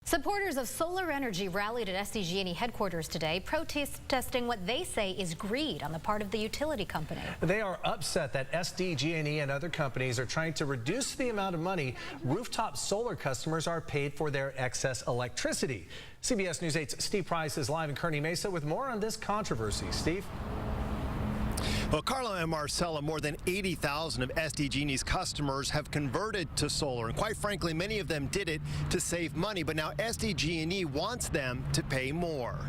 Supporters of solar energy rallied at SDG&E headquarters today, protesting what they say is greed on the part of the utility company. They are upset that SDG&E and other companies are trying to reduce the amount of money rooftop solar customers are paid for their excess electricity. CBS News 8's Steve Price is live in Kearney Mesa with more on this controversy. Steve? Well, Carla and Marcella, more than 80,000 of SDG&E's customers have converted to solar. And quite frankly, many of them did it to save money. But now SDG&E wants them to pay more.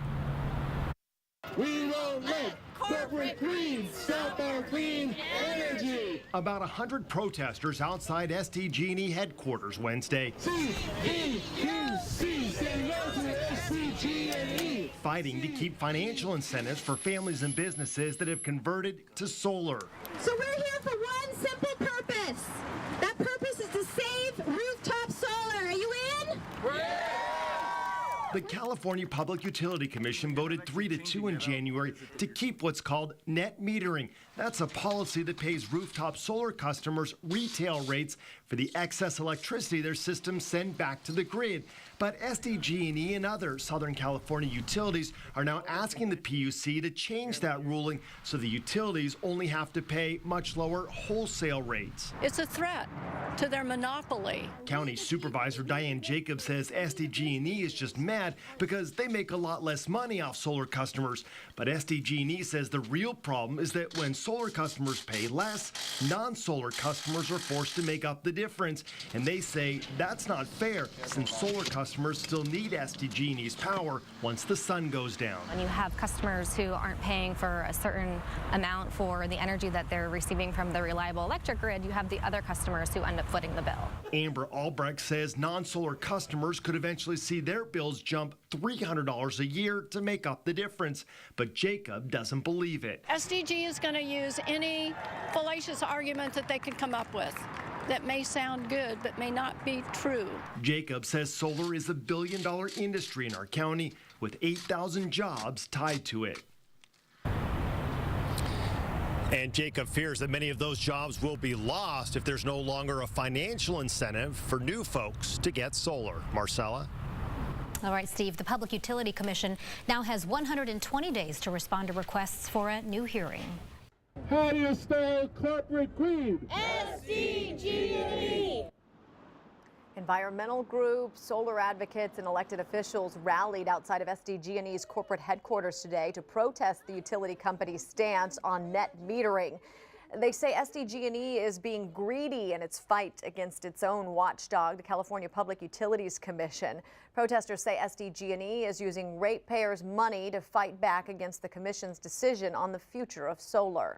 We won't let corporate greed stop our clean energy. About 100 protesters outside SDG&E headquarters Wednesday. CEQC, say no to SDG&E. Fighting to keep financial incentives for families and businesses that have converted to solar. So we're here for one simple purpose. That purpose is to save rooftop solar. Are you in? The California Public Utility Commission voted 3-2 in January to keep what's called net metering. That's a policy that pays rooftop solar customers retail rates for the excess electricity their systems send back to the grid. But SDG&E and other Southern California utilities are now asking the PUC to change that ruling so the utilities only have to pay much lower wholesale rates. It's a threat to their monopoly. County Supervisor Diane Jacobs says SDG&E is just mad because they make a lot less money off solar customers. But SDG&E says the real problem is that when solar customers pay less, non-solar customers are forced to make up the difference. And they say that's not fair since solar customers still need SDG&E's power once the sun goes down. When you have customers who aren't paying for a certain amount for the energy that they're receiving from the reliable electric grid, you have the other customers who end up footing the bill. Amber Albrecht says non-solar customers could eventually see their bills jump $300 a year to make up the difference. But Jacob doesn't believe it. SDG is going to use any fallacious argument that they can come up with that may sound good but may not be true. Jacob says solar is a billion-dollar industry in our county with 8,000 jobs tied to it. And Jacob fears that many of those jobs will be lost if there's no longer a financial incentive for new folks to get solar. Marcella? All right, Steve, the Public Utility Commission now has 120 days to respond to requests for a new hearing. How do you stop corporate greed? SDG&E. Environmental groups, solar advocates, and elected officials rallied outside of SDG&E's corporate headquarters today to protest the utility company's stance on net metering. They say SDG&E is being greedy in its fight against its own watchdog, the California Public Utilities Commission. Protesters say SDG&E is using ratepayers' money to fight back against the commission's decision on the future of solar.